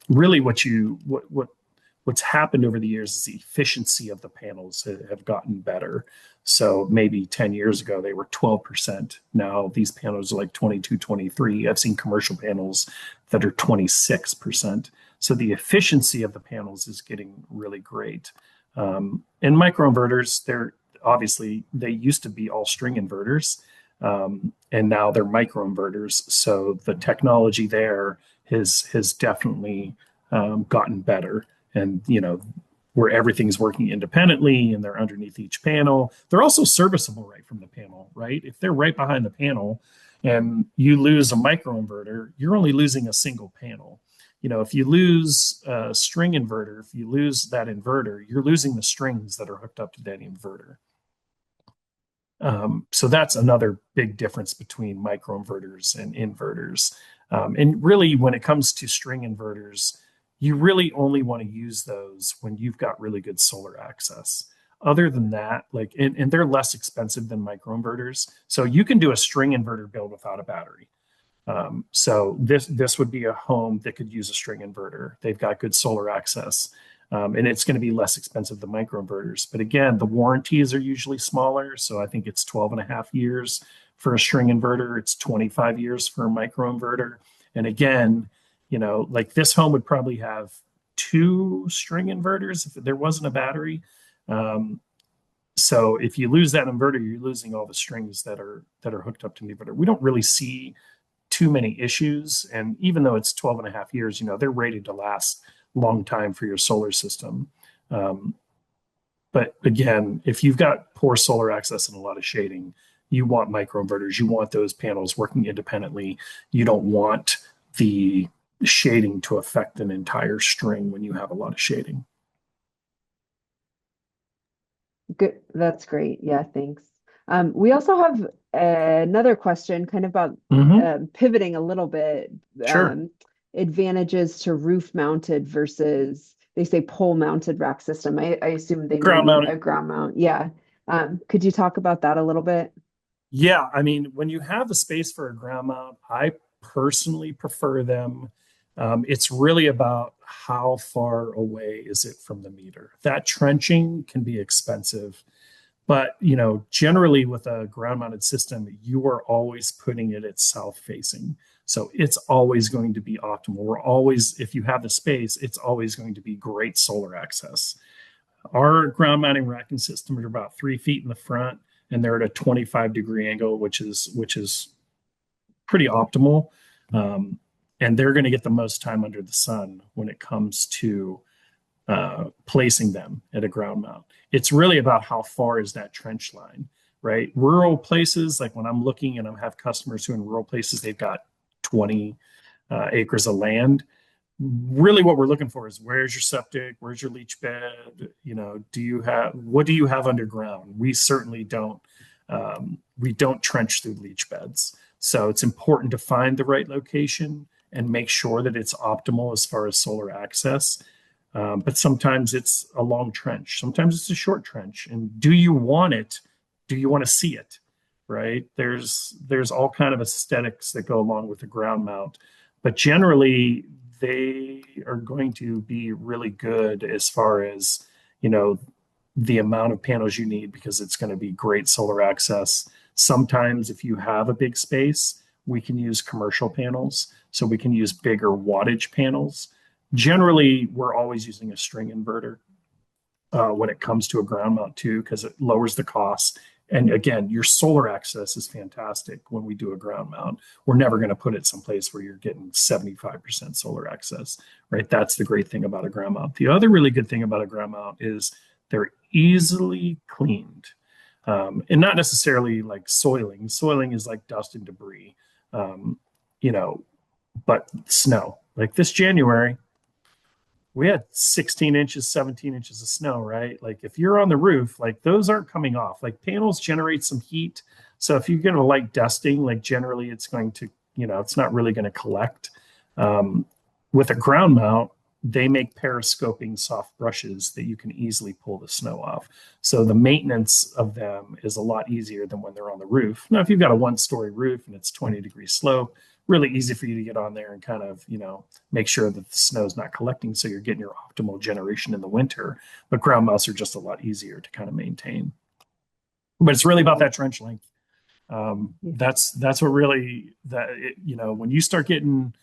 Really, what's happened over the years is the efficiency of the panels have gotten better. So maybe 10 years ago, they were 12%. Now these panels are like 22, 23. I've seen commercial panels that are 26%. So the efficiency of the panels is getting really great. And microinverters, they used to be all string inverters, and now they're microinverters. So the technology there has definitely gotten better, and where everything's working independently and they're underneath each panel. They're also serviceable right from the panel, right? If they're right behind the panel and you lose a microinverter, you're only losing a single panel. If you lose a string inverter, if you lose that inverter, you're losing the strings that are hooked up to that inverter. So that's another big difference between microinverters and inverters. And really, when it comes to string inverters, you really only want to use those when you've got really good solar access. Other than that, and they're less expensive than microinverters. So you can do a string inverter build without a battery. So this would be a home that could use a string inverter. They've got good solar access, and it's going to be less expensive than microinverters. But again, the warranties are usually smaller. So I think it's 12 and a half years for a string inverter. It's 25 years for a microinverter. And again, like this home would probably have 2 string inverters if there wasn't a battery. So if you lose that inverter, you're losing all the strings that are hooked up to the inverter. We don't really see too many issues. And even though it's 12 and a half years, they're rated to last long time for your solar system. Um, but again, if you've got poor solar access and a lot of shading, you want microinverters. You want those panels working independently. You don't want the shading to affect an entire string when you have a lot of shading. Good. That's great. Yeah, thanks. We also have another question kind of about Hmm. pivoting a little bit, Sure. um, advantages to roof mounted versus they say pole mounted rack system. I assume they may Ground mean mounted. a ground mount. Yeah. Could you talk about that a little bit? Yeah, I mean, when you have the space for a ground mount, I personally prefer them. It's really about how far away is it from the meter. That trenching can be expensive, but generally with a ground mounted system, you are always putting it at south facing. So it's always going to be optimal. We're always, if you have the space, it's always going to be great solar access. Our ground mounting racking system are about 3 feet in the front, and they're at a 25-degree angle, which is pretty optimal. Um, and they're going to get the most time under the sun when it comes to placing them at a ground mount. It's really about how far is that trench line, right? Rural places, like when I'm looking and I have customers who in rural places, they've got 20 acres of land. Really what we're looking for is where's your septic, where's your leach bed, what do you have underground? We certainly don't trench through leach beds, so it's important to find the right location and make sure that it's optimal as far as solar access. But sometimes it's a long trench, sometimes it's a short trench, and do you want it, do you want to see it, right? There's all kind of aesthetics that go along with the ground mount, but generally they are going to be really good as far as you know the amount of panels you need, because it's going to be great solar access. Sometimes if you have a big space, we can use commercial panels, so we can use bigger wattage panels. Generally we're always using a string inverter when it comes to a ground mount too, because it lowers the cost. And again, your solar access is fantastic when we do a ground mount. We're never going to put it someplace where you're getting 75% solar access, right? That's the great thing about a ground mount. The other really good thing about a ground mount is they're easily cleaned. And not necessarily like soiling. Soiling is like dust and debris, um, you know, but snow. Like this January, we had 16 inches, 17 inches of snow, right? Like if you're on the roof, like those aren't coming off. Like panels generate some heat. So if you get a light dusting, like generally it's going to, it's not really going to collect. Um, with a ground mount, they make periscoping soft brushes that you can easily pull the snow off. So the maintenance of them is a lot easier than when they're on the roof. Now, if you've got a 1-story roof and it's 20-degree slope, really easy for you to get on there and kind of, make sure that the snow's not collecting so you're getting your optimal generation in the winter. But ground mounts are just a lot easier to kind of maintain. But it's really about that trench length. Yeah. That's what really when you start getting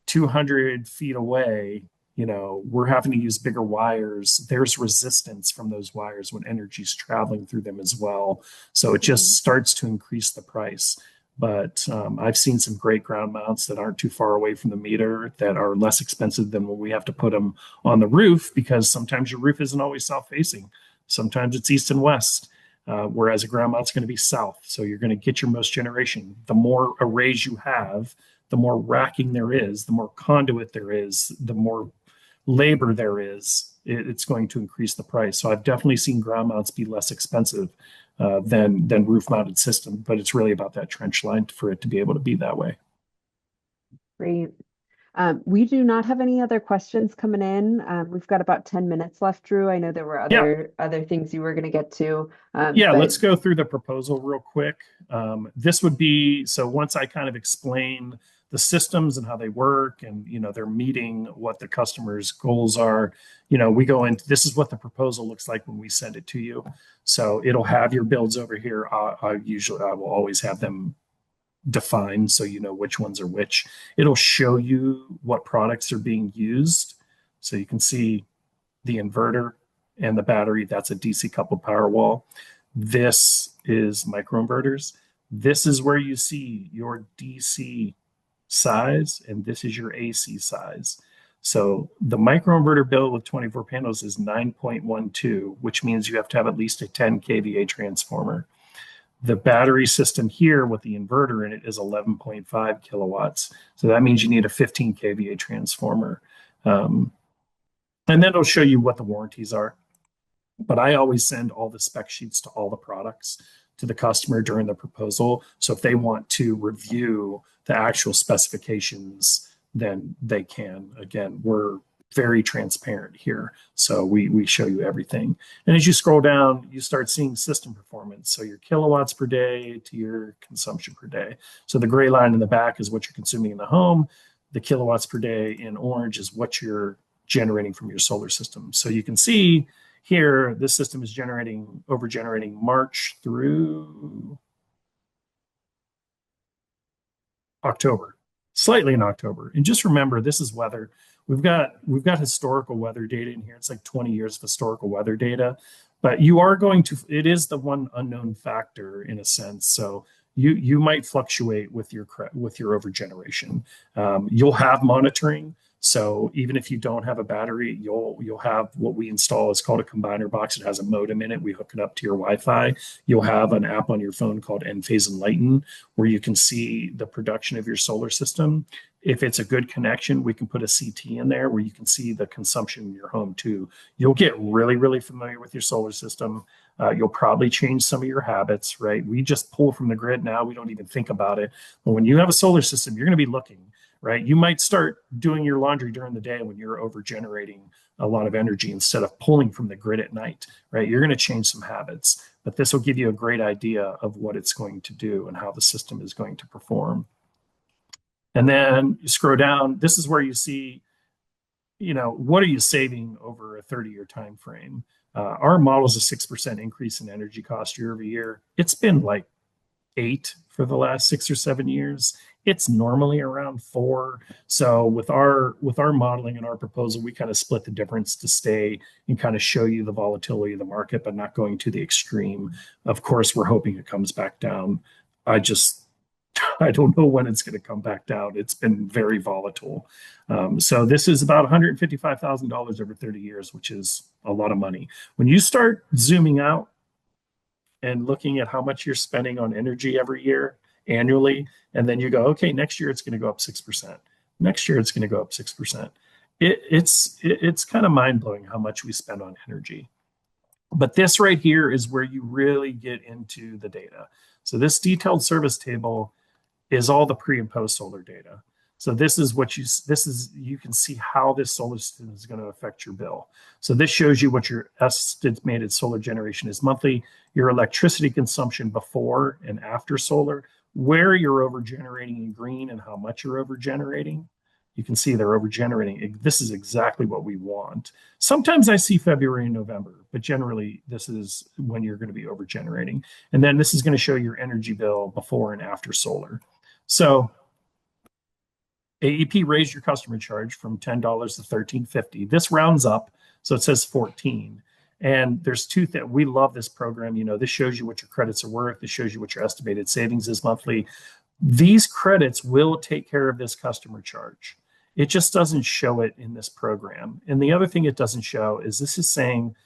200 feet away, we're having to use bigger wires. There's resistance from those wires when energy's traveling through them as well. So it Mhm. just starts to increase the price. But I've seen some great ground mounts that aren't too far away from the meter that are less expensive than when we have to put them on the roof, because sometimes your roof isn't always south facing. Sometimes it's east and west. Whereas a ground mount's going to be south. So you're going to get your most generation. The more arrays you have, the more racking there is, the more conduit there is, the more labor there is, it's going to increase the price. So I've definitely seen ground mounts be less expensive than roof mounted system, but it's really about that trench line for it to be able to be that way. Great. We do not have any other questions coming in. We've got about 10 minutes left, Drew. I know there were Yeah, other things you were going to get to, yeah. but Let's go through the proposal real quick. This would be so once I kind of explain the systems and how they work, and they're meeting what the customer's goals are. We go into this is what the proposal looks like when we send it to you. So it'll have your builds over here. I will always have them defined so you know which ones are which. It'll show you what products are being used, so you can see the inverter and the battery. That's a DC coupled power wall. This is microinverters. This is where you see your DC size, and this is your AC size. So the microinverter bill with 24 panels is 9.12, which means you have to have at least a 10 kVA transformer. The battery system here with the inverter in it is 11.5 kilowatts. So that means you need a 15 kVA transformer. Um, and then it'll show you what the warranties are. But I always send all the spec sheets to all the products to the customer during the proposal. So if they want to review the actual specifications, then they can. Again, we're very transparent here. So we show you everything. And as you scroll down, you start seeing system performance. So your kilowatts per day to your consumption per day. So the gray line in the back is what you're consuming in the home. The kilowatts per day in orange is what you're generating from your solar system. So you can see here, this system is over generating March through October, slightly in October. And just remember, this is weather. We've got historical weather data in here. It's like 20 years of historical weather data, but you are going to. It is the one unknown factor in a sense. So you might fluctuate with your overgeneration. You'll have monitoring. So even if you don't have a battery, you'll have what we install is called a combiner box. It has a modem in it. We hook it up to your Wi-Fi. You'll have an app on your phone called Enphase Enlighten, where you can see the production of your solar system. If it's a good connection, we can put a CT in there where you can see the consumption in your home too. You'll get really, really familiar with your solar system. You'll probably change some of your habits, right? We just pull from the grid now. We don't even think about it. But when you have a solar system, you're going to be looking, right? You might start doing your laundry during the day when you're over generating a lot of energy instead of pulling from the grid at night, right? You're going to change some habits, but this will give you a great idea of what it's going to do and how the system is going to perform. And then you scroll down, this is where you see, what are you saving over a 30-year time frame? Our model is a 6% increase in energy cost year over year. It's been like 8 for the last 6 or 7 years. It's normally around 4. So with our modeling and our proposal, we kind of split the difference to stay and kind of show you the volatility of the market, but not going to the extreme. Of course, we're hoping it comes back down. I don't know when it's going to come back down. It's been very volatile. So this is about $155,000 over 30 years, which is a lot of money. When you start zooming out and looking at how much you're spending on energy every year annually, and then you go, okay, next year it's going to go up 6%. Next year it's going to go up 6%. It's kind of mind blowing how much we spend on energy. But this right here is where you really get into the data. So this detailed service table is all the pre and post solar data. So this is you can see how this solar system is going to affect your bill. So this shows you what your estimated solar generation is monthly, your electricity consumption before and after solar, where you're over generating in green and how much you're over generating. You can see they're over generating. This is exactly what we want. Sometimes I see February and November, but generally this is when you're going to be over generating. And then this is going to show your energy bill before and after solar. So AEP raised your customer charge from $10 to $13.50. This rounds up, so it says 14. And there's two things. We love this program. This shows you what your credits are worth. This shows you what your estimated savings is monthly. These credits will take care of this customer charge. It just doesn't show it in this program. And the other thing it doesn't show is this is saying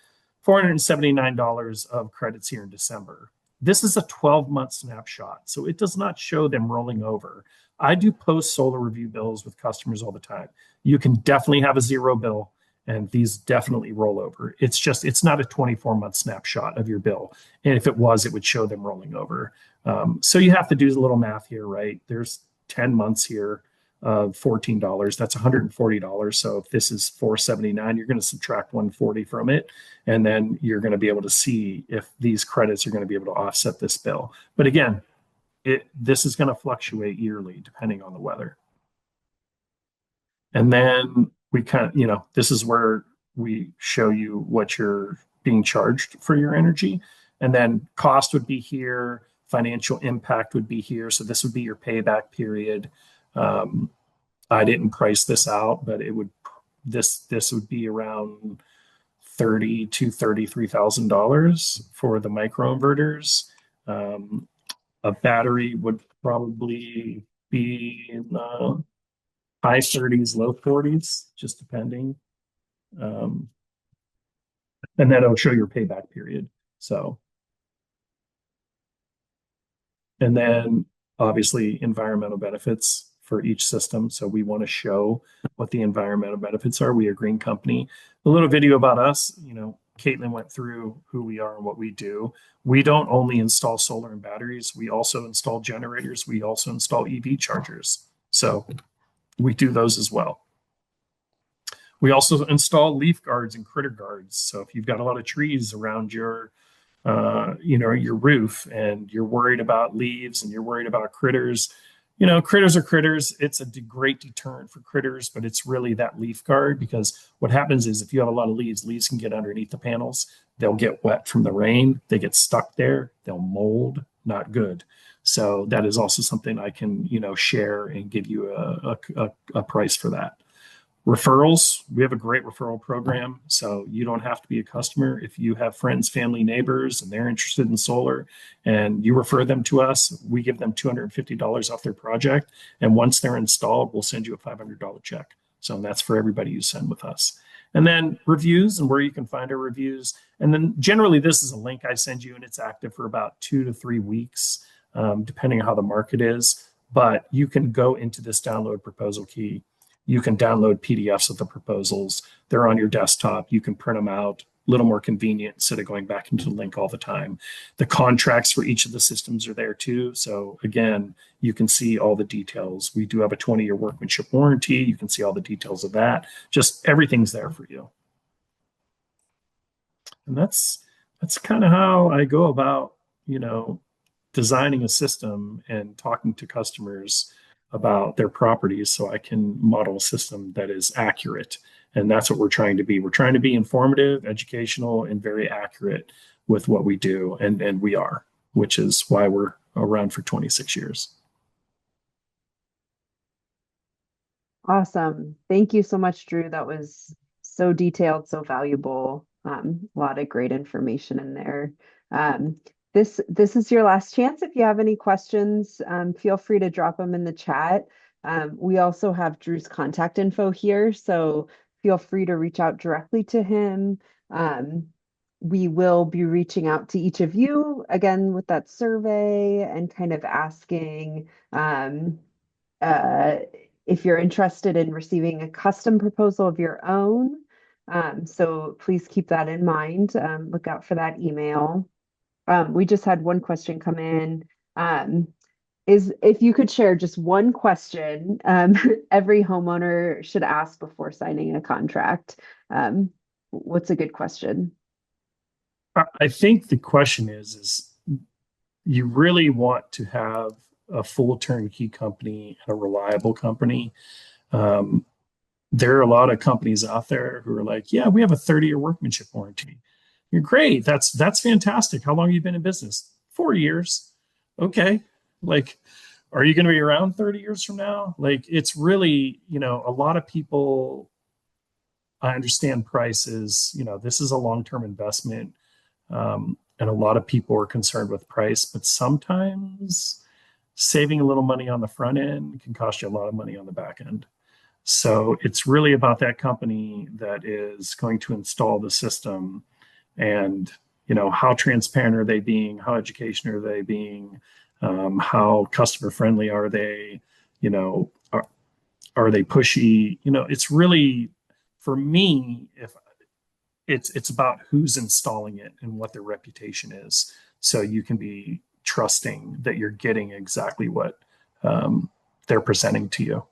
$479 of credits here in December. This is a 12-month snapshot, so it does not show them rolling over. I do post solar review bills with customers all the time. You can definitely have a zero bill, and these definitely roll over. It's not a 24-month snapshot of your bill. And if it was, it would show them rolling over. So you have to do a little math here, right? There's 10 months here of $14. That's $140. So if this is $479, you're going to subtract $140 from it. And then you're going to be able to see if these credits are going to be able to offset this bill. But again, this is going to fluctuate yearly depending on the weather. And then we this is where we show you what you're being charged for your energy. And then cost would be here, financial impact would be here. So this would be your payback period. I didn't price this out, but this would be around $30,000 to $33,000 for the microinverters. A battery would probably be in the high 30s, low 40s, just depending. Um, and then it'll show your payback period. So, and then obviously environmental benefits for each system. So we want to show what the environmental benefits are. We are a green company. A little video about us, Caitlin went through who we are and what we do. We don't only install solar and batteries, we also install generators. We also install EV chargers. So we do those as well. We also install leaf guards and critter guards. So if you've got a lot of trees around your roof and you're worried about leaves and you're worried about critters, critters are critters. It's a great deterrent for critters, but it's really that leaf guard because what happens is if you have a lot of leaves can get underneath the panels. They'll get wet from the rain. They get stuck there. They'll mold. Not good. So that is also something I can, share and give you a price for that. Referrals, we have a great referral program. So you don't have to be a customer. If you have friends, family, neighbors, and they're interested in solar and you refer them to us, we give them $250 off their project. And once they're installed, we'll send you a $500 check. So that's for everybody you send with us. And then reviews and where you can find our reviews. And then generally, this is a link I send you, and it's active for about 2 to 3 weeks, depending on how the market is. But you can go into this download proposal key. You can download PDFs of the proposals. They're on your desktop. You can print them out. A little more convenient instead of going back into the link all the time. The contracts for each of the systems are there too. So again, you can see all the details. We do have a 20-year workmanship warranty. You can see all the details of that. Just everything's there for you. And that's kind of how I go about, designing a system and talking to customers about their properties so I can model a system that is accurate. And that's what we're trying to be. We're trying to be informative, educational, and very accurate with what we do. And we are, which is why we're around for 26 years. Awesome. Thank you so much, Drew. That was so detailed, so valuable. A lot of great information in there. Um, this is your last chance. If you have any questions, feel free to drop them in the chat. We also have Drew's contact info here, so feel free to reach out directly to him. We will be reaching out to each of you again with that survey and kind of asking uh, if you're interested in receiving a custom proposal of your own. So please keep that in mind. Look out for that email. We just had one question come in. Is if you could share just one question every homeowner should ask before signing a contract. What's a good question? I think the question is you really want to have a full turnkey company and a reliable company. Um, there are a lot of companies out there who are like, yeah, we have a 30-year workmanship warranty. You're great. That's fantastic. How long have you been in business? 4 years. Okay. Like, are you going to be around 30 years from now? Like, it's really, a lot of people, I understand prices, this is a long-term investment. And a lot of people are concerned with price, but sometimes saving a little money on the front end can cost you a lot of money on the back end. So it's really about that company that is going to install the system and, how transparent are they being? How educational are they being? How customer friendly are they? Are they pushy? It's really, for me, if it's about who's installing it and what their reputation is. So you can be trusting that you're getting exactly what they're presenting to you.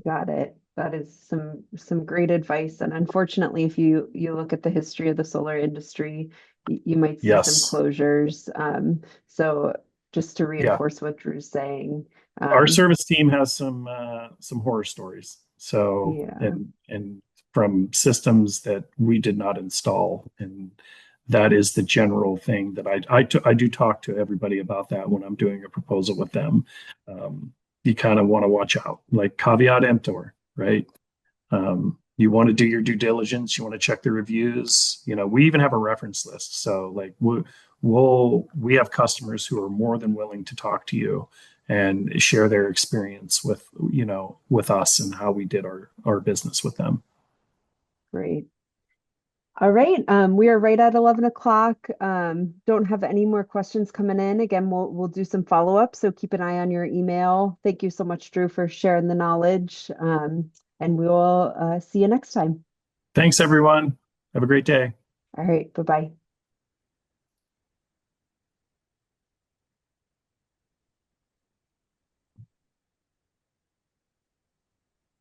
Got it. That is some great advice. And unfortunately, if you look at the history of the solar industry, you might see some Yes. closures. So just to Yeah. reinforce what Drew's saying, Our service team has some horror stories. So yeah, and from systems that we did not install, and that is the general thing that I do talk to everybody about that when I'm doing a proposal with them. You kind of want to watch out, like caveat emptor, right? You want to do your due diligence. You want to check the reviews. We even have a reference list. So like we have customers who are more than willing to talk to you and share their experience with, with us and how we did our business with them. Great. All right. We are right at 11 o'clock. Don't have any more questions coming in. Again, we'll do some follow-up, so keep an eye on your email. Thank you so much, Drew, for sharing the knowledge. And we will see you next time. Thanks, everyone. Have a great day. All right. Bye-bye.